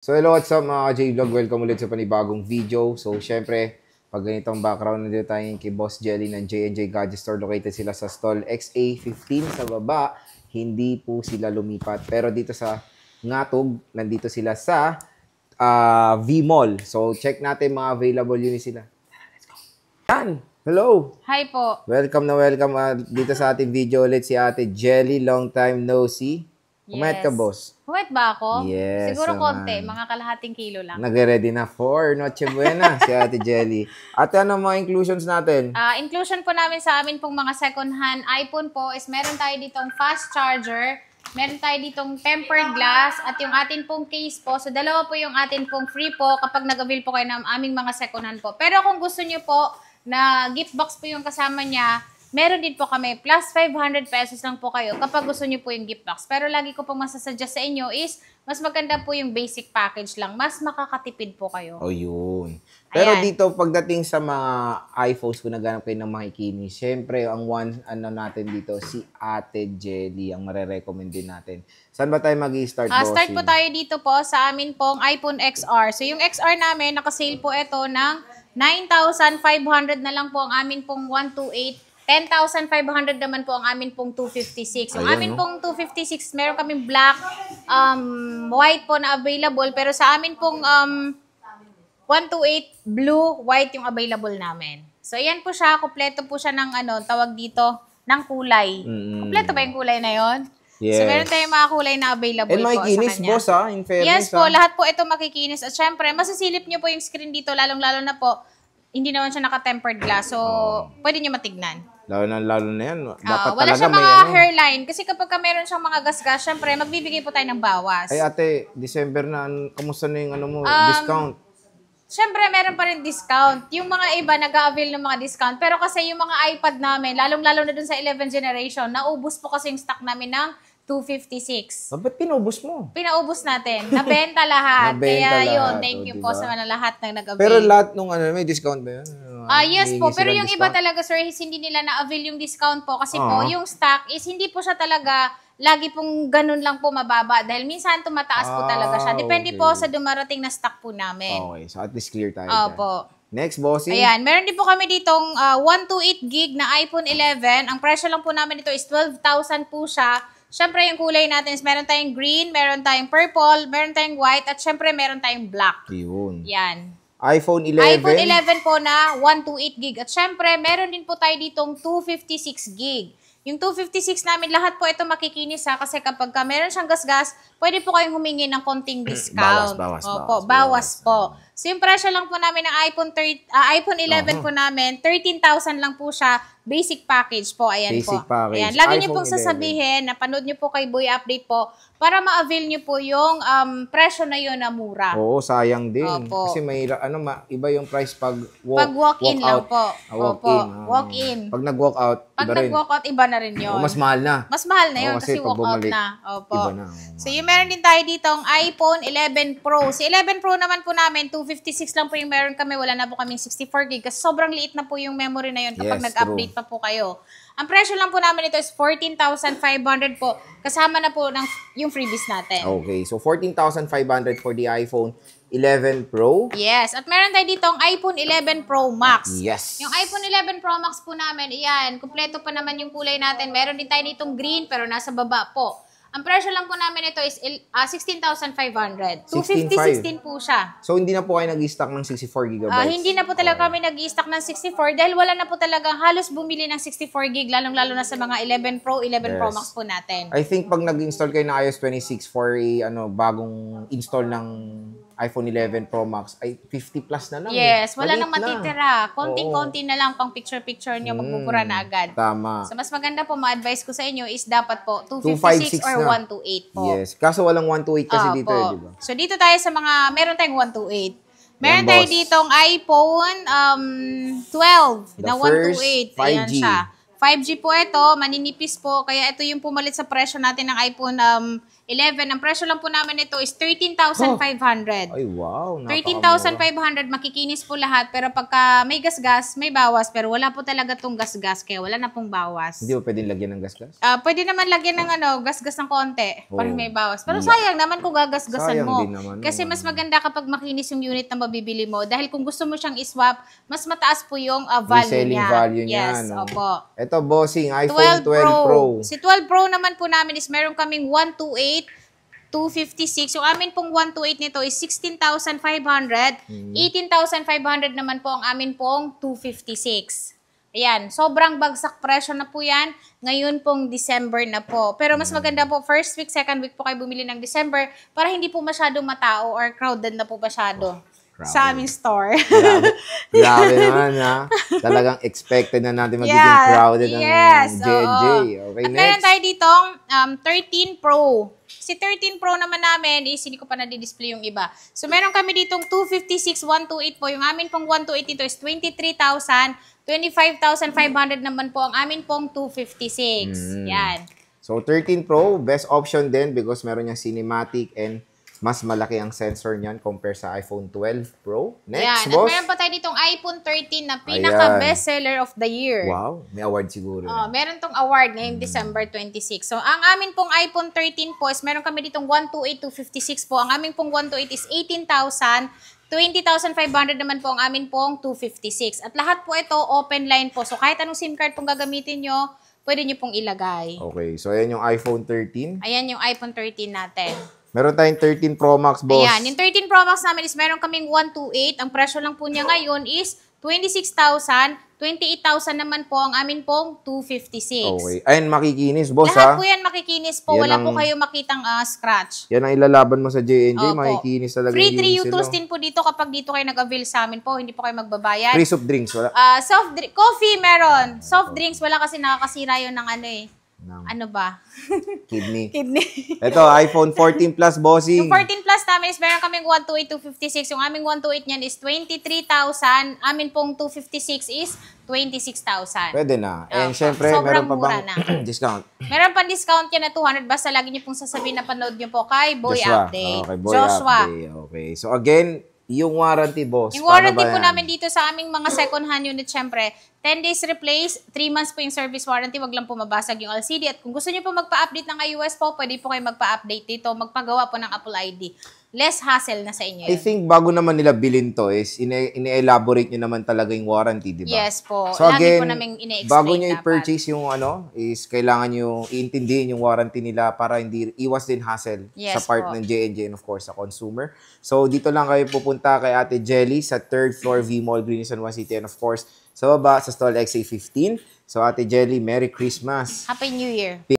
So hello, what's up mga ka-J-Vlog? Welcome ulit sa panibagong video. So syempre, pag ganitong background, nandito tayo kay Boss Jelly ng J&J Gadget Store. Located sila sa stall XA15 sa baba. Hindi po sila lumipat. Pero dito sa Ngatog, nandito sila sa V-Mall. So check natin mga available units sila. Let's go. Yan! Hello! Hi po. Welcome na welcome dito sa ating video ulit si Ate Jelly. Long time no see. Kumayat ka, boss? Kumayat ba ako? Yes. Siguro konti, mga kalahating kilo lang. Nag-ready na for Noche Buena si Ate Jelly. Ate, ano mga inclusions natin? Inclusion po namin sa amin pong mga second-hand iPhone po is meron tayo ditong fast charger, meron tayo ditong tempered glass, at yung atin pong case po. So, dalawa po yung atin pong free po kapag nag-avail po kayo ng aming mga second-hand po. Pero kung gusto nyo po na gift box po yung kasama niya, meron din po kami, plus 500 pesos lang po kayo kapag gusto nyo po yung gift box. Pero lagi ko pong masasuggest sa inyo is, mas maganda po yung basic package lang. Mas makakatipid po kayo. O, yun. Pero Ayan. dito, pagdating sa mga iPhones, kung naghanap kayo ng makikinis, syempre, ang natin dito, si Ate Jelly, ang marerecommend din natin. Saan ba tayo mag-i-start, bossing? Start po tayo dito po sa amin pong iPhone XR. So, yung XR namin, nakasale po ito ng 9,500 na lang po ang amin pong 128. 10,500 naman po ang amin pong 256. Yung amin pong 256, meron kaming black, white po na available. Pero sa amin pong 128, blue, white yung available namin. So, ayan po siya. Kompleto po siya ng tawag dito, ng kulay. Kompleto ba yung kulay na yon? Yes. So, meron tayong mga kulay na available po sa makikinis, kanya. boss, in fairness. Yes po, lahat po ito makikinis. At syempre, masisilip nyo po yung screen dito, lalong-lalo na po, hindi naman siya naka-tempered glass. So, pwede nyo matignan. Lalo na yan. Dapat wala talaga siyang may mga hairline. Kasi kapag meron siyang mga gas-gas, syempre, magbibigay po tayo ng bawas. Ay, ate, December na, kamusta na yung discount? Syempre, meron pa rin discount. Yung mga iba, nag-a-avail ng mga discount. Pero kasi yung mga iPad namin, lalong-lalo na dun sa 11th generation, naubos po kasi yung stock namin ng 256. Ba't pinubos mo? Pinaubos natin. Nabenta lahat. Nabenta Kaya yun, lahat. thank you Diba? po sa mga lahat ng nag-avail. Pero lahat nung may discount ba yun? Yes po, pero yung iba discount? talaga, sir, hindi nila na-avail yung discount po. Kasi po, yung stock is hindi po siya talaga lagi pong ganun lang po mababa. Dahil minsan tumataas po talaga siya. Depende po sa dumarating na stock po namin. Okay, so at least clear tayo. Opo. Next, bossing. Ayan, meron din po kami ditong 128 gig na iPhone 11. Ang presyo lang po namin dito is 12,000 po siya. Syempre, yung kulay natin is meron tayong green, meron tayong purple, meron tayong white, at syempre, meron tayong black. Yun. Yan. iPhone 11. iPhone 11 po na 128 gig. At syempre, meron din po tayo ditong 256 gig. Yung 256 namin, lahat po ito makikinis kasi kapag meron siyang gas-gas, pwede po kayong humingi ng konting discount. Bawas po. So, yung presyo lang po namin ng iPhone 11 po namin, 13,000 lang po siya. Basic package po. Ayan Basic po. package. Ayan. Lagi niyo iPhone pong sasabihin, napanood niyo po kay Boy Update po, para ma-avail niyo po yung presyo na yun na mura. Oo, sayang din. Opo. Kasi may, iba yung price pag walk-in lang po. Walk-in. Walk-in. Pag nag-walk-out, Pag iba rin. nag-walk-out, iba na rin yun. Mas mahal na. Mas mahal na yun Oo, kasi pag walk-out bumalik, na. Opo. iba na. So, yung meron din tayo dito ang iPhone 11 Pro. Si 11 Pro naman po namin, 256 lang po yung meron kami. Wala na po kaming 64 gig kasi sobrang liit na po yung memory na yun kapag Yes, nag-update pa po kayo. Ang presyo lang po namin ito is 14,500 po. Kasama na po ng yung freebies natin. Okay, so 14,500 for the iPhone 11 Pro. Yes. At meron tayo dito ang iPhone 11 Pro Max. Yes. Yung iPhone 11 Pro Max po namin, iyan, kumpleto pa naman yung kulay natin. Meron din tayo ditong green pero nasa baba po. Ang presyo lang po namin ito is 16,500. 250, 16 po siya. So, hindi na po kayo nag-stock ng 64 gigabytes? Hindi na po talaga kami nag-i-stock ng 64 dahil wala na po talagang halos bumili ng 64 gig, lalong-lalo na sa mga 11 Pro, 11 Pro Max po natin. I think pag nag-install kayo ng iOS 26 for bagong install ng iPhone 11 Pro Max, ay 50 plus na lang. Yes, wala nang Maliit na. matitira. Konting-konti na lang pang picture-picture nyo, magbubura na agad. Tama. So, mas maganda po, ma-advise ko sa inyo is dapat po 256 or 128 po. Yes. Kaso walang 128 kasi dito, di ba? So, dito tayo sa mga, meron tayong 128. Meron Yan, tayo boss. ditong iPhone 12 na first 128. 5G. Ayan siya. 5G po ito, maninipis po. Kaya ito yung pumalit sa presyo natin ng iPhone 11. Ang presyo lang po namin ito is 13,500. Ay, wow. 13,500 makikinis po lahat, pero pagka may gasgas, may bawas, pero wala po talaga tong gasgas, kaya wala na pong bawas. Hindi mo pwedeng lagyan ng gasgas? Pwede naman lagyan ng gasgas ng konti, para Oo. may bawas. Pero sayang naman kung gagasgasan Sayang mo. din naman, Kasi mas maganda kapag makinis yung unit na mabibili mo. Dahil kung gusto mo siyang iswap, mas mataas po yung value Reselling niya. value niya, Yes, no? opo. Ito, bossing, iPhone 12 Pro. Si 12 Pro naman po namin is meron kaming 128, 256. Yung amin pong 128 nito is 16,500. 18,500 naman po ang amin pong 256. Ayan, sobrang bagsak presyo na po yan. Ngayon pong December na po. Pero mas maganda po, first week, second week po kayo bumili ng December para hindi po masyadong matao or crowded na po masyado. Grabe. Sa aming store. Grabe naman, ha? Talagang expected na natin magiging crowded ng J&J. oo. Okay, At meron next. tayo ditong 13 Pro. Si 13 Pro naman namin is hindi ko pa na-display yung iba. So meron kami ditong 256, 128 po. Yung amin pong 128 dito is 23,000. 25,500 naman po ang amin pong 256. Yan. So, 13 Pro, best option din because meron niyang cinematic and mas malaki ang sensor niyan compare sa iPhone 12 Pro. Next, Yan. At boss. meron pa tayo ditong iPhone 13 na pinaka-best seller of the year. Wow, may award siguro. Meron tong award ngayong December 26. So, ang amin pong iPhone 13 po is meron kami ditong 128, 256 po. Ang amin pong 128 is 18,000. 20,500 naman po ang amin pong 256. At lahat po ito open line po. So, kahit anong SIM card pong gagamitin nyo, pwede nyo pong ilagay. Okay, so ayan yung iPhone 13. Ayan yung iPhone 13 natin. Meron tayong 13 Pro Max, boss. Ayan, yung 13 Pro Max namin is meron kaming 128. Ang presyo lang po niya ngayon is 26,000. 28,000 naman po ang amin pong 256. Okay. Ayun, makikinis, boss, Lahat ha? po yan makikinis po. Yan Wala ang- po kayo makitang scratch. Yan ang ilalaban mo sa J&J. Opo. Makikinis talaga Free yung 3 units utils nila. din po dito kapag dito kayo nag-avail sa amin po. Hindi po kayo magbabayad. Free soft drinks, wala? Coffee meron. Soft drinks, wala kasi nakakasira yun ng ano eh. Ng Ano ba? kidney. Kidney. Ito, iPhone 14 Plus, bossing. Yung 14 Plus namin is meron kaming 128, 256. Yung aming 128 niyan is 23,000. Amin pong 256 is 26,000. Pwede na. And Opo. syempre, Sobrang meron pa bang mura na. discount? Meron pa discount yan na 200. Basta lagi niyo pong sasabihin na panood niyo po kay Boy Joshua. Update. Okay, Boy Joshua. Update. Okay. So again, yung warranty, boss. Yung paano warranty ba po yan? namin dito sa aming mga second-hand unit, syempre, 10 days replace, 3 months po yung service warranty, wag lang po mabasag yung LCD. At kung gusto niyo po magpa-update ng iOS po, pwede po kayo magpa-update dito, magpagawa po ng Apple ID. Less hassle na sa inyo I yun. think bago naman nila bilhin to is ine-elaborate nyo naman talaga yung warranty, di ba? Yes po. So Lagi again, po namin ine-explain bago nyo dapat. i-purchase yung is kailangan nyo iintindihin yung warranty nila para hindi iwas din hassle sa Yes part po. ng J&J and of course sa consumer. So dito lang kayo pupunta kay Ate Jelly sa 3rd floor V Mall, Green San Juan City, and of course sa baba sa stall XA15. So Ate Jelly, Merry Christmas! Happy New Year.